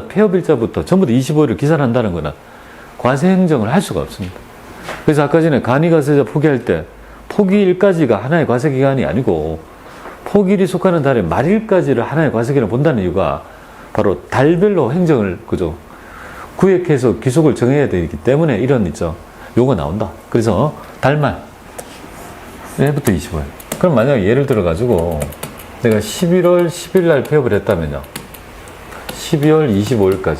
폐업일자부터 전부 다 25일을 기산한다는 거는 과세 행정을 할 수가 없습니다. 그래서 아까 전에 간이과세자 포기할 때 포기일까지가 하나의 과세기간이 아니고 포기일이 속하는 달의 말일까지를 하나의 과세기간을 본다는 이유가 바로 달별로 행정을 구획해서 귀속을 정해야 되기 때문에 이런 요거 나온다. 그래서 달말 얘부터 25일. 그럼 만약에 예를 들어 가지고 내가 11월 10일 날 폐업을 했다면요, 12월 25일까지,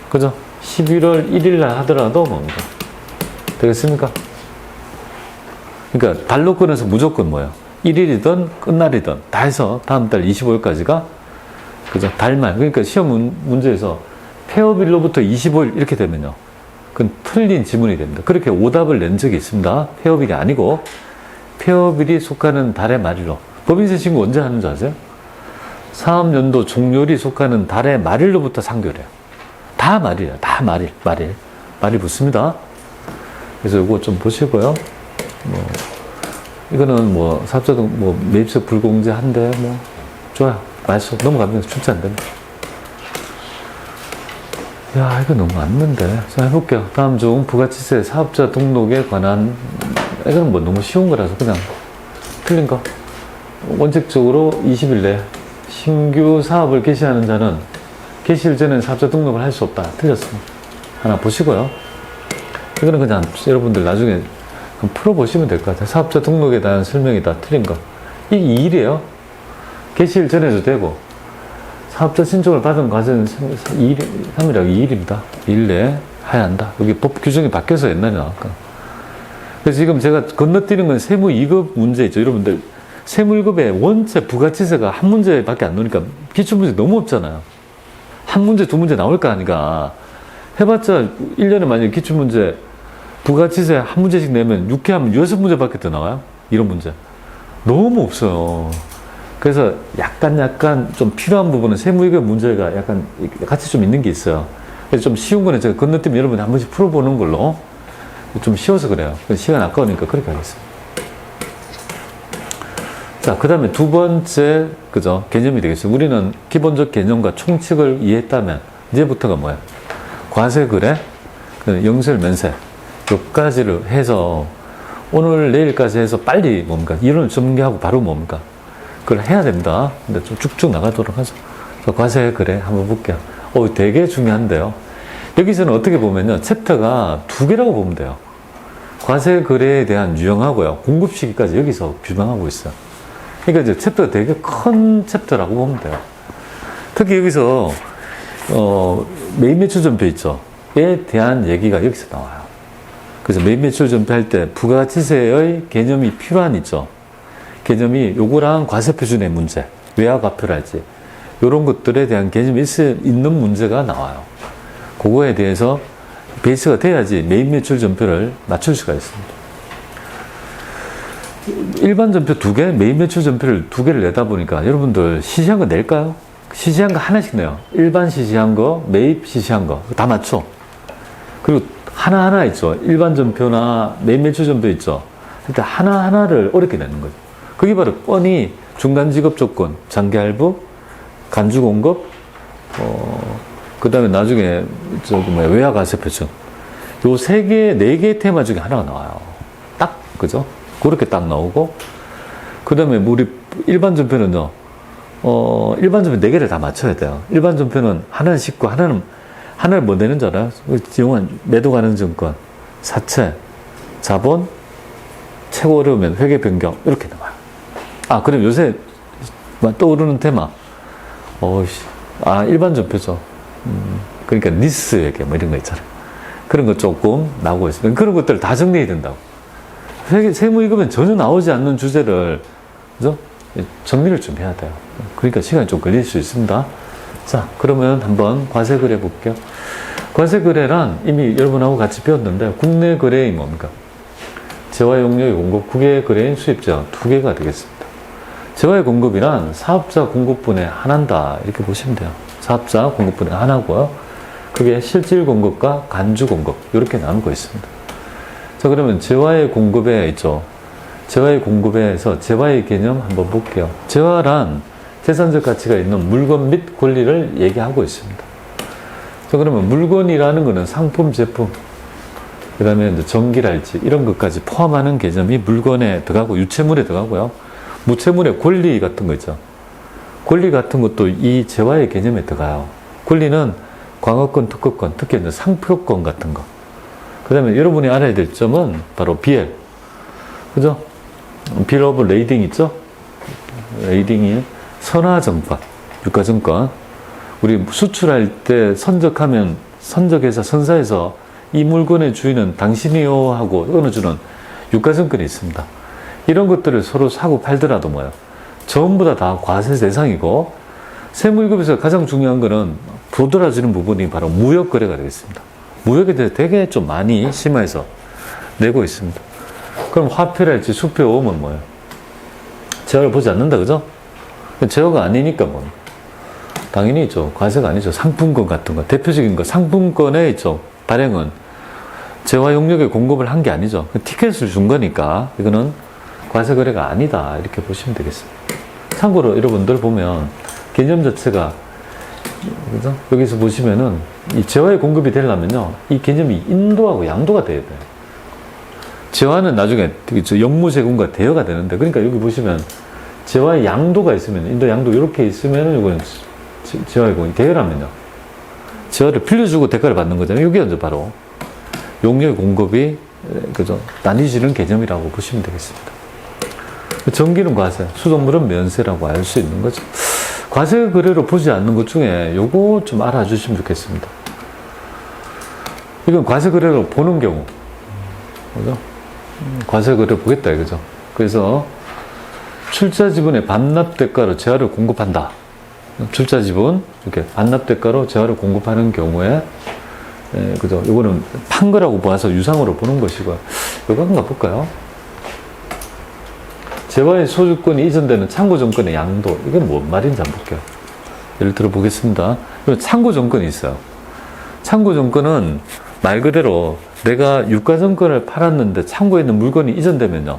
그죠? 11월 1일 날 하더라도 뭡니까? 되겠습니까? 그러니까 달로 끊어서 무조건 뭐예요? 1일이든 끝날이든 다 해서 다음 달 25일까지가 그죠? 달말. 그러니까 시험 문제에서 폐업일로부터 25일 이렇게 되면요, 그건 틀린 지문이 됩니다. 그렇게 오답을 낸 적이 있습니다. 폐업일이 아니고 폐업일이 속하는 달의 말일로. 법인세 신고 언제 하는 줄 아세요? 사업연도 종료일이 속하는 달의 말일로부터 상교래요. 다 말이에요. 다 말일. 말이 붙습니다. 그래서 이거 좀 보시고요. 이거는 사업자등 매입세 불공제한데 좋아요. 말씀 넘어가면 출제 안 됩니다. 야, 이거 너무 맞는데. 자, 해볼게요. 다음 중 부가치세 사업자 등록에 관한, 이건 너무 쉬운 거라서 그냥 틀린 거. 원칙적으로 20일 내에 신규 사업을 개시하는 자는 개시일 전에는 사업자 등록을 할 수 없다. 틀렸습니다. 하나 보시고요. 이거는 그냥 여러분들 나중에 풀어보시면 될 것 같아요. 사업자 등록에 대한 설명이 다 틀린 거. 이게 2일이에요. 개시일 전에도 되고, 사업자 신청을 받은 과정은 3일하고 2일입니다. 2일 내에 해야 한다. 여기 법 규정이 바뀌어서 옛날에 나왔거든요. 그래서 지금 제가 건너뛰는 건 세무 2급 문제 있죠. 여러분들 세무 1급에 원체 부가치세가 한 문제밖에 안 나오니까 기출문제 너무 없잖아요. 한 문제, 두 문제 나올 거 아니까. 해봤자 1년에 만약에 기출문제 부가치세 한 문제씩 내면 6회 하면 6문제밖에 더 나와요. 이런 문제. 너무 없어요. 그래서 약간 좀 필요한 부분은 세무 2급 문제가 약간 같이 좀 있는 게 있어요. 그래서 좀 쉬운 거는 제가 건너뛰면 여러분이 한 번씩 풀어보는 걸로. 좀 쉬워서 그래요. 시간 아까우니까 그렇게 하겠습니다. 자, 그 다음에 두 번째, 그죠? 개념이 되겠죠. 우리는 기본적 개념과 총칙을 이해했다면, 이제부터가 뭐예요? 과세거래, 영세율 면세, 여기까지를 해서, 오늘, 내일까지 해서 빨리 이론을 전개하고 바로 그걸 해야 됩니다. 근데 좀 쭉쭉 나가도록 하죠. 과세거래 한번 볼게요. 되게 중요한데요. 여기서는 어떻게 보면요, 챕터가 두 개라고 보면 돼요. 과세거래에 대한 유형하고요, 공급 시기까지 여기서 규명하고 있어요. 그러니까 이제 챕터가 되게 큰 챕터라고 보면 돼요. 특히 여기서 매입 매출 전표 있죠. 에 대한 얘기가 여기서 나와요. 그래서 매입 매출 전표할 때 부가치세의 개념이 필요한 개념이 요거랑 과세표준의 문제, 외화과표랄지 이런 것들에 대한 개념이 있는 문제가 나와요. 그거에 대해서 베이스가 돼야지 매입 매출 전표를 맞출 수가 있습니다. 일반 전표 2개, 매입 매출 전표를 2개를 내다 보니까 여러분들 시시한 거 낼까요? 시시한 거 하나씩 내요. 일반 시시한 거, 매입 시시한 거 다 맞춰. 그리고 하나하나 있죠. 일반 전표나 매입 매출 전표 있죠. 일단 하나하나를 어렵게 내는 거죠. 그게 바로 뻔히 중간직업 조건, 장기할부, 간주공급, 그 다음에 나중에 외화과세표준, 요 3개, 4개의 테마 중에 하나가 나와요. 딱, 그죠? 그렇게 딱 나오고, 그 다음에 우리 일반 전표는요, 일반 전표 4개를 다 맞춰야 돼요. 일반 전표는 하나는 싣고, 하나를 뭐 내는 줄 알아요? 매도 가능 증권, 사채, 자본, 최고 어려우면 회계 변경, 이렇게 나와요. 그럼 요새 떠오르는 테마, 일반 전표죠. 그러니까 리스 회계 이런 거 있잖아요. 그런 거 조금 나오고 있습니다. 그런 것들을 다 정리해야 된다고. 세무 2급은 전혀 나오지 않는 주제를, 그죠? 정리를 좀 해야 돼요. 그러니까 시간이 좀 걸릴 수 있습니다. 자, 그러면 한번 과세거래 볼게요. 과세거래란 이미 여러분하고 같이 배웠는데, 국내 거래인 뭡니까? 재화용료의 공급, 국외 거래인 수입자 2개가 되겠습니다. 재화의 공급이란 사업자 공급분에 하나다, 이렇게 보시면 돼요. 사업자 공급분에 하나고요. 그게 실질 공급과 간주 공급, 이렇게 나누고 있습니다. 자, 그러면 재화의 공급에 있죠. 재화의 공급에서 재화의 개념 한번 볼게요. 재화란 재산적 가치가 있는 물건 및 권리를 얘기하고 있습니다. 자, 그러면 물건이라는 거는 상품, 제품, 그 다음에 이제 전기랄지 이런 것까지 포함하는 개념이 물건에 들어가고 유체물에 들어가고요. 무체물의 권리 같은 거 있죠. 권리 같은 것도 이 재화의 개념에 들어가요. 권리는 광어권, 특허권, 특히 이제 상표권 같은 거. 그 다음에 여러분이 알아야 될 점은 바로 BL. 그죠? 빌 오브 레이딩 있죠? 레이딩이 선화증권, 유가증권. 우리 수출할 때 선적하면 선적회사, 선사에서 이 물건의 주인은 당신이요 하고 끊어주는 유가증권이 있습니다. 이런 것들을 서로 사고 팔더라도 뭐예요? 전부 다 과세 대상이고 세무일급에서 가장 중요한 거는 도드라지는 부분이 바로 무역거래가 되겠습니다. 무역에 대해서 되게 좀 많이 심화해서 내고 있습니다. 그럼 화폐랄지 수표 오면 뭐예요? 제어를 보지 않는다, 그죠? 제어가 아니니까 뭐 당연히 있죠. 과세가 아니죠. 상품권 같은 거, 대표적인 거 상품권의 있죠. 발행은 재화 용역에 공급을 한 게 아니죠. 티켓을 준 거니까 이거는 과세 거래가 아니다 이렇게 보시면 되겠습니다. 참고로 여러분들 보면 개념 자체가 그죠? 여기서 보시면은 이 재화의 공급이 되려면요 이 개념이 인도하고 양도가 돼야 돼요. 재화는 나중에 영무 제공과 대여가 되는데 그러니까 여기 보시면 재화의 양도가 있으면 인도 양도 이렇게 있으면은 이거는 재화의 공급이 대여라면요 재화를 빌려주고 대가를 받는 거잖아요. 이게 이제 바로 용역의 공급이 그죠 나뉘어지는 개념이라고 보시면 되겠습니다. 전기는 과세, 수돗물은 면세라고 알 수 있는 거죠. 과세 거래로 보지 않는 것 중에 요거 좀 알아주시면 좋겠습니다. 이건 과세 거래로 보는 경우, 그죠? 과세 거래 보겠다 이거죠. 그래서 출자 지분의 반납 대가로 재화를 공급한다. 출자 지분 이렇게 반납 대가로 재화를 공급하는 경우에 그죠? 요거는 판 거라고 봐서 유상으로 보는 것이고요. 요거 한번 볼까요? 재화의 소유권이 이전되는 참고정권의 양도. 이게 뭔 말인지 한번 볼게요. 예를 들어 보겠습니다. 참고정권이 있어요. 참고정권은 말 그대로 내가 유가정권을 팔았는데 참고에 있는 물건이 이전되면요.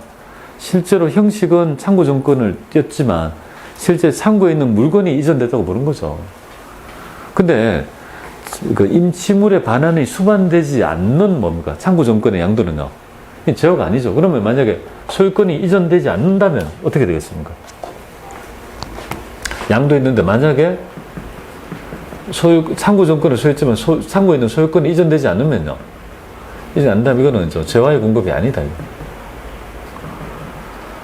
실제로 형식은 참고정권을 띄었지만 실제 참고에 있는 물건이 이전됐다고 보는 거죠. 근데 그 임치물의 반환이 수반되지 않는 뭡니까? 참고정권의 양도는요. 제어가 아니죠. 그러면 만약에 소유권이 이전되지 않는다면 어떻게 되겠습니까? 양도했는데 만약에 참고정권을 소유했지만 참고에 있는 소유권이 이전되지 않으면요. 이전 안 된다면 이거는 재화의 공급이 아니다.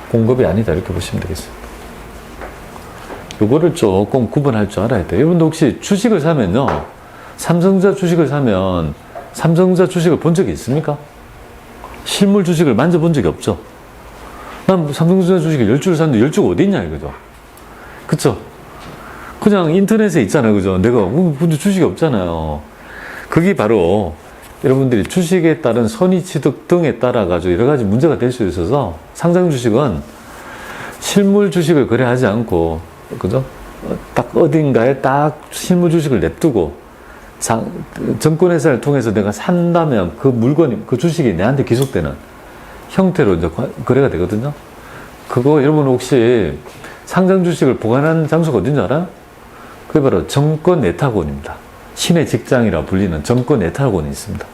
공급이 아니다. 이렇게 보시면 되겠습니다. 요거를 조금 구분할 줄 알아야 돼요. 여러분도 혹시 주식을 사면요. 삼성전자 주식을 사면 삼성전자 주식을 본 적이 있습니까? 실물 주식을 만져본 적이 없죠. 난 삼성전자 주식을 10주를 샀는데 10주가 어디 있냐 이거죠. 그쵸? 그냥 인터넷에 있잖아요. 그죠? 내가 근데 주식이 없잖아요. 그게 바로 여러분들이 주식에 따른 선의 취득 등에 따라 가지고 여러 가지 문제가 될 수 있어서 상장 주식은 실물 주식을 거래하지 않고 그죠? 딱 어딘가에 딱 실물 주식을 냅두고 증권회사를 통해서 내가 산다면 그 물건이, 그 주식이 내한테 기속되는 형태로 이제 거래가 되거든요. 그거 여러분 혹시 상장 주식을 보관하는 장소가 어딘지 알아요? 그게 바로 정권 예탁원입니다. 신의 직장이라 불리는 정권 예탁원이 있습니다.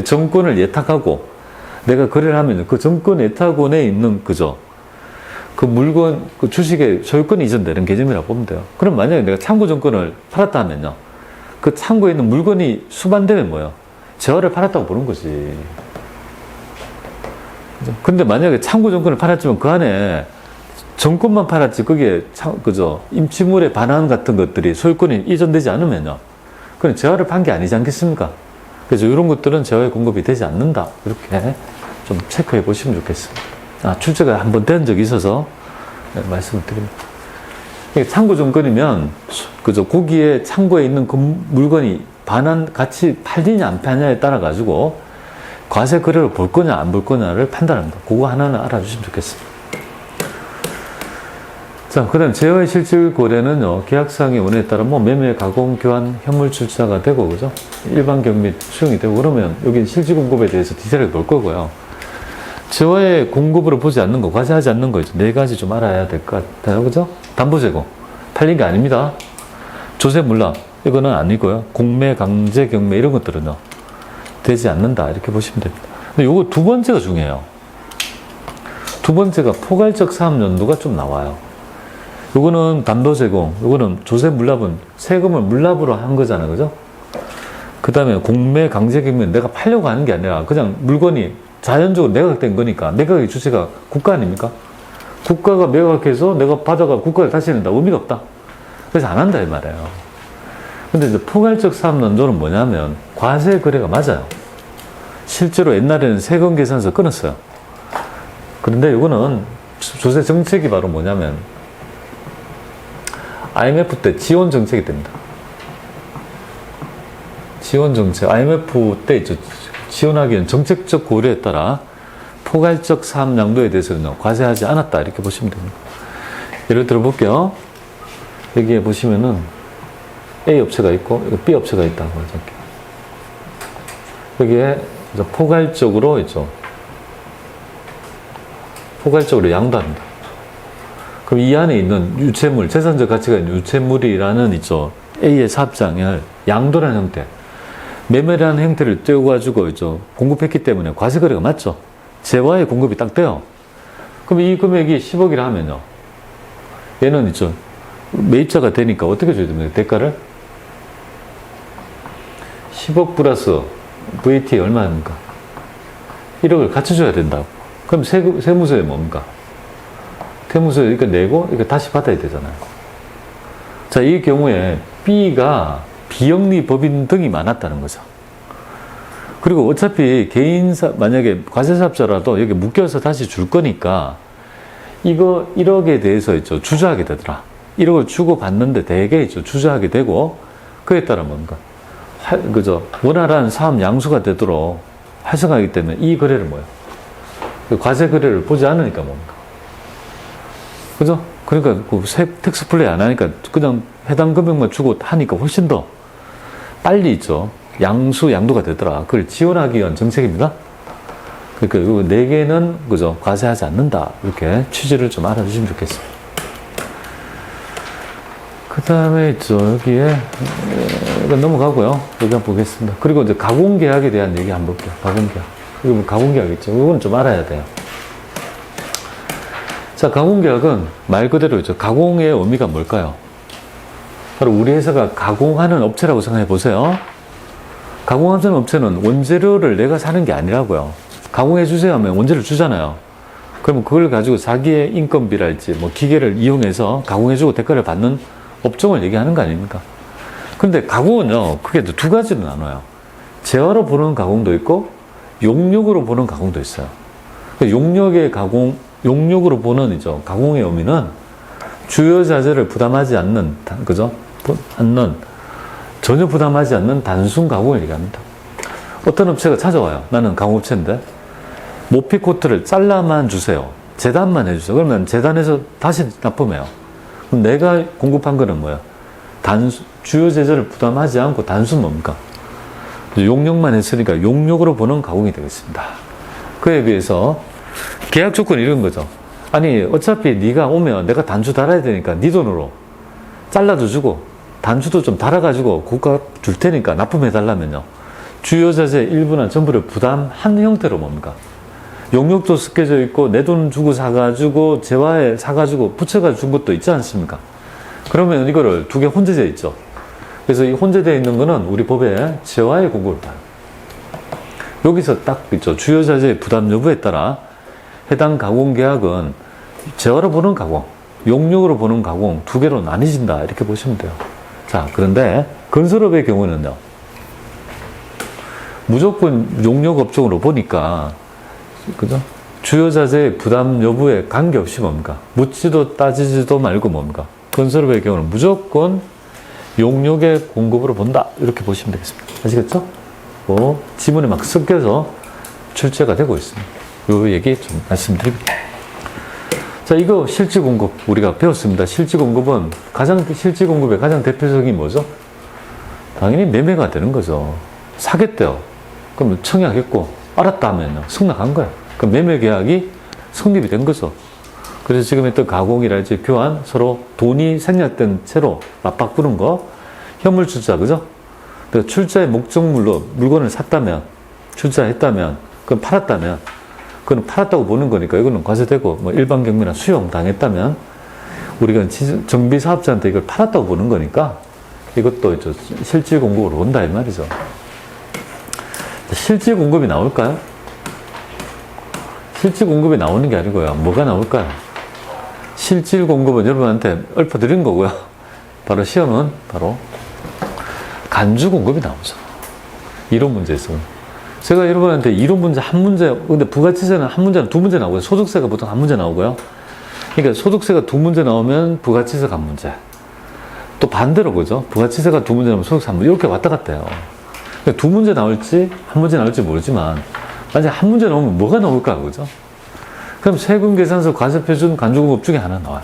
정권을 예탁하고 내가 거래를 하면 그 정권 예탁원에 있는 그죠? 그 물건, 그 주식의 소유권이 이전되는 개념이라고 보면 돼요. 그럼 만약에 내가 참고 정권을 팔았다 하면요. 그 창고에 있는 물건이 수반되면 뭐예요? 재화를 팔았다고 보는 거지. 근데 만약에 창고 정권을 팔았지만 그 안에 정권만 팔았지 그게 그죠? 임치물의 반환 같은 것들이 소유권이 이전되지 않으면요. 그건 재화를 판 게 아니지 않겠습니까? 그래서 이런 것들은 재화의 공급이 되지 않는다. 이렇게 좀 체크해 보시면 좋겠습니다. 출제가 한번 된 적이 있어서 말씀을 드립니다. 창고 정권이면 그저 거기에 창고에 있는 그 물건이 반환 같이 팔리냐 안 팔냐에 따라 가지고 과세 거래를 볼 거냐 안 볼 거냐를 판단합니다. 그거 하나는 알아주시면 좋겠습니다. 자, 그 다음 재화의 실질 거래는요, 계약상의 원에 따라 뭐 매매, 가공, 교환, 현물 출자가 되고, 그죠? 일반 경비 수용이 되고, 그러면 여기 실질 공급에 대해서 디테일하게 볼 거고요. 재화의 공급으로 보지 않는 거, 과세하지 않는 거, 네 가지 좀 알아야 될 것 같아요. 그죠? 담보 제공. 팔린 게 아닙니다. 조세 물납. 이거는 아니고요. 공매, 강제, 경매 이런 것들은요. 되지 않는다. 이렇게 보시면 됩니다. 근데 요거 두 번째가 중요해요. 두 번째가 포괄적 사업 연도가 좀 나와요. 요거는 담보 제공, 요거는 조세 물납은 세금을 물납으로 한 거잖아요. 그죠? 그 다음에 공매, 강제, 경매 내가 팔려고 하는 게 아니라 그냥 물건이 자연적으로 매각된 거니까 매각의 주체가 국가 아닙니까? 국가가 매각해서 내가 받아가 국가에 다시 낸다. 의미가 없다. 그래서 안 한다 이 말이에요. 근데 이제 포괄적 사업연도는 뭐냐면 과세 거래가 맞아요. 실제로 옛날에는 세금 계산서 끊었어요. 그런데 이거는 조세 정책이 바로 뭐냐면 IMF 때 지원 정책이 됩니다. 지원 정책, IMF 때 있죠. 지원하기 위한 정책적 고려에 따라 포괄적 사업 양도에 대해서는 과세하지 않았다. 이렇게 보시면 됩니다. 예를 들어 볼게요. 여기에 보시면은 A 업체가 있고 B 업체가 있다고 하죠. 여기에 포괄적으로 있죠. 포괄적으로 양도합니다. 그럼 이 안에 있는 유체물, 재산적 가치가 있는 유체물이라는 있죠. A의 사업장을 양도라는 형태, 매매라는 형태를 떼어가지고 있죠. 공급했기 때문에 과세거래가 맞죠. 재화의 공급이 딱 돼요. 그럼 이 금액이 10억이라 하면요. 얘는 있죠. 매입자가 되니까 어떻게 줘야 됩니까? 대가를? 10억 플러스 VAT 얼마입니까? 1억을 같이 줘야 된다고. 그럼 세무서에 뭡니까? 세무서에 이렇게 내고 이렇게 다시 받아야 되잖아요. 자, 이 경우에 B가 비영리 법인 등이 많았다는 거죠. 그리고 어차피 만약에 과세사업자라도 여기 묶여서 다시 줄 거니까 이거 1억에 대해서 있죠. 주저하게 되더라. 1억을 주고 받는데 대개 있죠. 주저하게 되고 그에 따라 뭔가 그죠. 원활한 사업 양수가 되도록 활성화하기 때문에 이 거래를 뭐예요? 과세 거래를 보지 않으니까 뭡니까? 그죠? 그러니까 그 텍스 플레이 안 하니까 그냥 해당 금액만 주고 하니까 훨씬 더 빨리 있죠. 양도가 되더라. 그걸 지원하기 위한 정책입니다. 그러니까 이 4개는 그죠. 과세하지 않는다. 이렇게 취지를 좀 알아주시면 좋겠습니다. 그 다음에 있죠. 여기에 넘어가고요. 여기 한번 보겠습니다. 그리고 이제 가공계약에 대한 얘기 한번 볼게요. 가공계약. 이거 뭐 가공계약 있죠. 이건 좀 알아야 돼요. 자, 가공계약은 말 그대로 있죠. 가공의 의미가 뭘까요? 바로 우리 회사가 가공하는 업체라고 생각해 보세요. 가공하는 업체는 원재료를 내가 사는 게 아니라고요. 가공해 주세요 하면 원재료를 주잖아요. 그러면 그걸 가지고 자기의 인건비랄지 뭐 기계를 이용해서 가공해 주고 대가를 받는 업종을 얘기하는 거 아닙니까? 근데 가공은요, 크게 두 가지로 나눠요. 재화로 보는 가공도 있고 용역으로 보는 가공도 있어요. 용역으로 보는 이죠. 가공의 의미는 주요 자재를 부담하지 않는, 그죠? 전혀 부담하지 않는 단순 가공을 얘기합니다. 어떤 업체가 찾아와요. 나는 가공업체인데 모피 코트를 잘라만 주세요. 재단만 해주세요. 그러면 재단에서 다시 납품해요. 그럼 내가 공급한 거는 뭐야? 주요 재재를 부담하지 않고 단순 뭡니까? 용역만 했으니까 용역으로 보는 가공이 되겠습니다. 그에 비해서 계약 조건이 이런 거죠. 아니 어차피 네가 오면 내가 단추 달아야 되니까 네 돈으로 잘라도 주고 단추도 좀 달아가지고 고가 줄 테니까 납품해 달라면요. 주요 자재 일부나 전부를 부담한 형태로 뭡니까? 용역도 섞여져 있고 내 돈 주고 사가지고 재화에 사가지고 붙여가 준 것도 있지 않습니까? 그러면 이거를 두 개 혼재되어 있죠. 그래서 이 혼재되어 있는 거는 우리 법에 재화의 공급을 봐요. 여기서 딱 있죠. 주요 자재의 부담 여부에 따라 해당 가공계약은 재화로 보는 가공, 용역으로 보는 가공 두 개로 나뉘진다. 이렇게 보시면 돼요. 자, 그런데 건설업의 경우는요. 무조건 용역 업종으로 보니까 그죠? 주요 자재의 부담 여부에 관계없이 뭡니까? 묻지도 따지지도 말고 뭡니까? 건설업의 경우는 무조건 용역의 공급으로 본다. 이렇게 보시면 되겠습니다. 아시겠죠? 지문에 막 섞여서 출제가 되고 있습니다. 요 얘기 좀 말씀드립니다. 자, 이거 실지 공급 우리가 배웠습니다. 실지 공급은 실지 공급의 가장 대표적인 뭐죠? 당연히 매매가 되는 거죠. 사겠대요. 그럼 청약했고 알았다 하면요. 승낙한 거야. 그럼 매매 계약이 성립이 된 거죠. 그래서 지금 했던 가공이랄지 교환 서로 돈이 생략된 채로 맞바꾸는 거 현물 출자, 그죠? 그러니까 출자의 목적물로 물건을 샀다면, 출자했다면, 그건 팔았다면, 그건 팔았다고 보는 거니까 이거는 과세되고, 뭐 일반 경매나 수용 당했다면, 우리가 정비 사업자한테 이걸 팔았다고 보는 거니까, 이것도 실질 공급으로 온다, 이 말이죠. 실질 공급이 나올까요? 실질 공급이 나오는 게 아니고요. 뭐가 나올까요? 실질 공급은 여러분한테 읊어드린 거고요. 바로 시험은 바로 간주 공급이 나오죠. 이론 문제에서. 제가 여러분한테 이론 문제 한 문제, 근데 부가치세는 한 문제는 두 문제 나오고요. 소득세가 보통 한 문제 나오고요. 그러니까 소득세가 두 문제 나오면 부가치세가 한 문제. 또 반대로 그죠? 부가치세가 두 문제 나오면 소득세 한 문제. 이렇게 왔다 갔다 해요. 그러니까 두 문제 나올지 한 문제 나올지 모르지만 만약에 한 문제 나오면 뭐가 나올까 그죠? 그럼 세금계산서, 과세표준, 간주공급 중에 하나 나와요.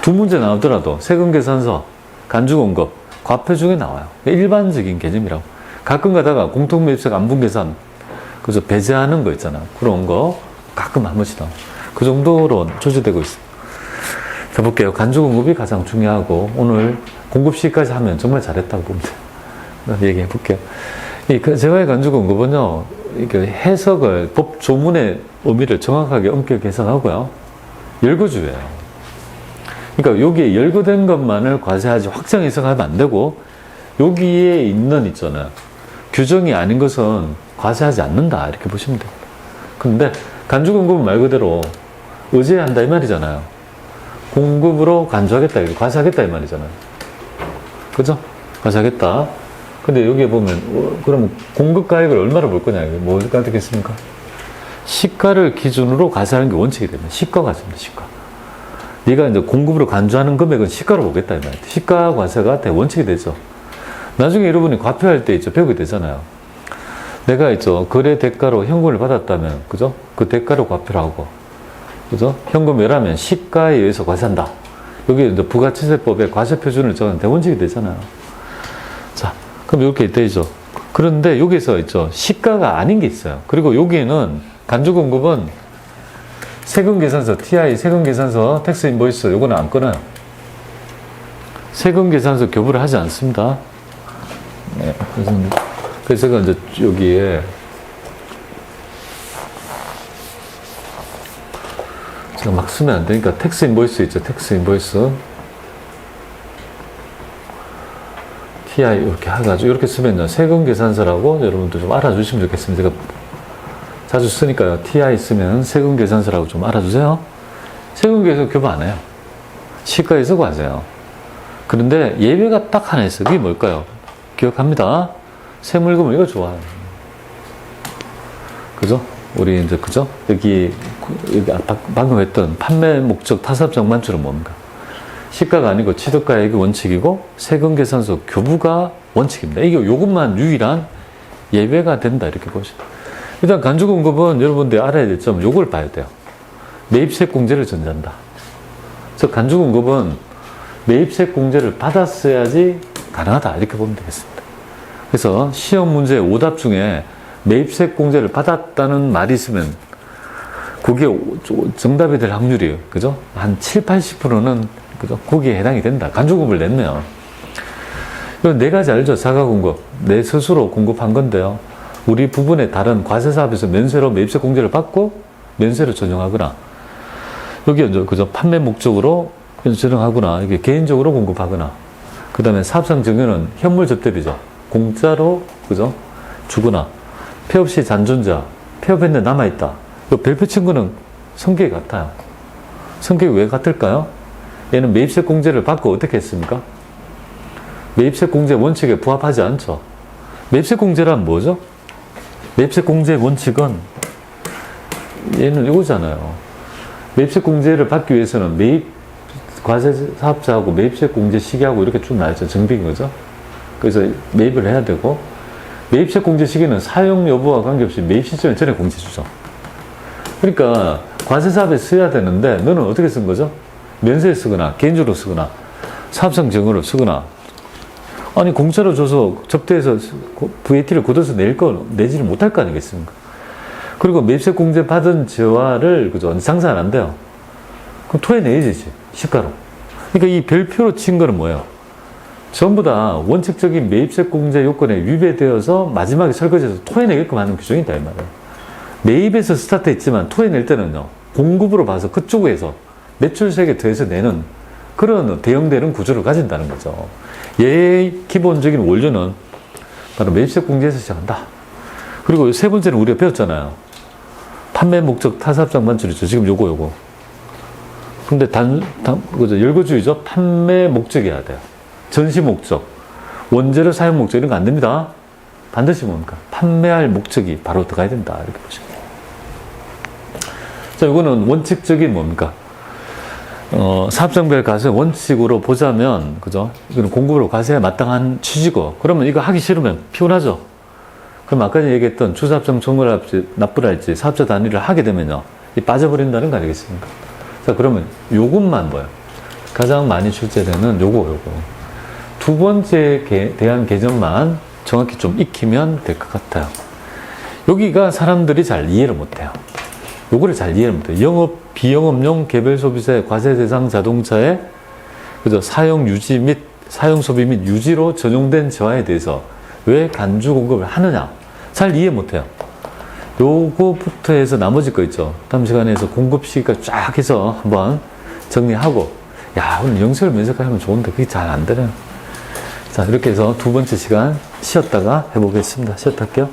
두 문제 나오더라도 세금계산서, 간주공급, 과표 중에 나와요. 일반적인 개념이라고. 가끔 가다가 공통매입세 안분계산, 그죠? 배제하는 거 있잖아. 그런 거 가끔 한 번씩 나와. 그 정도로 조절되고 있어요. 자, 볼게요. 간주공급이 가장 중요하고, 오늘 공급 시까지 하면 정말 잘했다고 보면 돼요. 얘기해 볼게요. 이 제와의 간주공급은요, 이게 해석을, 법 조문의 의미를 정확하게 엄격히 해석하고요. 열거주예요. 그러니까 여기에 열거된 것만을 과세하지 확정 해석하면 안 되고, 여기에 있는 있잖아요. 규정이 아닌 것은 과세하지 않는다. 이렇게 보시면 돼요. 근데 간주공급은 말 그대로 의제한다 이 말이잖아요. 공급으로 간주하겠다, 과세하겠다 이 말이잖아요. 그죠? 과세하겠다. 근데 여기에 보면, 그러면 공급가액을 얼마로 볼 거냐, 뭐가 되겠습니까? 시가를 기준으로 과세하는 게 원칙이 되면, 시가 과세입니다, 시가. 네가 이제 공급으로 간주하는 금액은 시가로 보겠다, 이 말이에요. 시가 과세가 원칙이 되죠. 나중에 여러분이 과표할 때 배우게 되잖아요. 내가 거래 대가로 현금을 받았다면, 그죠? 그 대가로 과표를 하고, 그죠? 현금이라면 시가에 의해서 과세한다. 여기 이제 부가치세법에 과세표준을 정한 대원칙이 되잖아요. 자, 그럼 이렇게 되죠. 그런데 여기서 시가가 아닌 게 있어요. 그리고 여기에는 간주공급은 세금계산서, TI 세금계산서, 텍스 인보이스, 요거는 안 꺼내요. 세금계산서 교부를 하지 않습니다. 네, 그래서 제가 이제 여기에 제가 막 쓰면 안 되니까 텍스 인보이스 있죠. 텍스 인보이스. TI 이렇게 해가지고 이렇게 쓰면 세금계산서라고 여러분들 좀 알아주시면 좋겠습니다. 제가 자주 쓰니까요. TI 쓰면 세금계산서라고 좀 알아주세요. 세금계산서 교부 안 해요. 시가에서 과세요. 그런데 예외가 딱 하나 있어요. 그게 뭘까요? 기억합니다. 세물금을 이거 좋아요. 그죠? 우리 그죠? 여기 방금 했던 판매 목적 타삽적 만추는 뭡니까? 시가가 아니고 취득가액이 원칙이고 세금계산서 교부가 원칙입니다. 이게 요것만 유일한 예외가 된다 이렇게 보시죠. 일단 간주공급은 여러분들이 알아야 될 점은 요걸 봐야 돼요. 매입세 공제를 전제한다. 그래서 간주공급은 매입세 공제를 받았어야지 가능하다 이렇게 보면 되겠습니다. 그래서 시험 문제 오답 중에 매입세 공제를 받았다는 말이 있으면 그게 정답이 될 확률이 그죠? 한 7, 80%는 그죠? 거기에 해당이 된다. 간주공급을 냈네요. 이건 네 가지 알죠? 자가공급. 내 스스로 공급한 건데요. 우리 부분의 다른 과세사업에서 면세로 매입세 공제를 받고 면세를 전용하거나 여기 그죠? 판매 목적으로 전용하거나 이게 개인적으로 공급하거나 그 다음에 사업상 증여는 현물 접대비죠. 공짜로 그죠? 주거나 폐업 시 잔존자 폐업했는데 남아있다. 이 별표 친 거는 성격이 같아요. 성격이 왜 같을까요? 얘는 매입세 공제를 받고 어떻게 했습니까? 매입세 공제 원칙에 부합하지 않죠. 매입세 공제란 뭐죠? 매입세 공제 원칙은 얘는 이거잖아요. 매입세 공제를 받기 위해서는 매입 과세 사업자하고 매입세 공제 시기하고 이렇게 쭉 나와있죠. 정비인 거죠. 그래서 매입을 해야 되고 매입세 공제 시기는 사용 여부와 관계없이 매입 시점 전에 공제 주죠. 그러니까 과세 사업에 써야 되는데 너는 어떻게 쓴 거죠? 면세에 쓰거나 개인적으로 쓰거나 사업상 증여로 쓰거나 아니 공짜로 줘서 접대해서 VAT를 걷어서 내지를 못할 거 아니겠습니까? 그리고 매입세 공제 받은 재화를 그죠? 장사 안 한대요. 그럼 토해내야지 시가로. 그러니까 이 별표로 친 거는 뭐예요? 전부 다 원칙적인 매입세 공제 요건에 위배되어서 마지막에 설거지해서 토해내게끔 하는 규정이다 이 말이에요. 매입에서 스타트했지만 토해낼 때는요, 공급으로 봐서 그쪽에서 매출세액에 더해서 내는 그런 대형되는 구조를 가진다는 거죠. 얘의 기본적인 원료는 바로 매입세 공제에서 시작한다. 그리고 세 번째는 우리가 배웠잖아요. 판매 목적 타사합장 반출이죠. 지금 요거. 근데 그죠? 열거주의죠. 판매 목적이어야 돼요. 전시 목적, 원재료 사용 목적 이런 거 안 됩니다. 반드시 뭡니까? 판매할 목적이 바로 들어가야 된다. 이렇게 보시면 돼요. 자, 이거는 원칙적인 뭡니까? 사업장별 과세 원칙으로 보자면, 그죠? 이거는 공급으로 과세에 마땅한 취지고, 그러면 이거 하기 싫으면 피곤하죠? 그럼 아까 얘기했던 주사업장 총괄할지, 납부할지, 사업자 단위를 하게 되면요, 이 빠져버린다는 거 아니겠습니까? 자, 그러면 요것만 뭐예요? 가장 많이 출제되는 요거. 두 번째 대한 개념만 정확히 좀 익히면 될 것 같아요. 여기가 사람들이 잘 이해를 못해요. 요거를 잘 이해를 못해요. 비영업용 개별 소비세 과세 대상 자동차의 그죠? 사용 유지 및 사용 소비 및 유지로 전용된 재화에 대해서 왜 간주 공급을 하느냐? 잘 이해 못해요. 요거부터 해서 나머지 거 있죠. 다음 시간에서 공급 시기까지 쫙 해서 한번 정리하고, 야, 오늘 영수를 면접까지 하면 좋은데 그게 잘 안 되네요. 자, 이렇게 해서 두 번째 시간 쉬었다가 해보겠습니다. 쉬었다 할게요.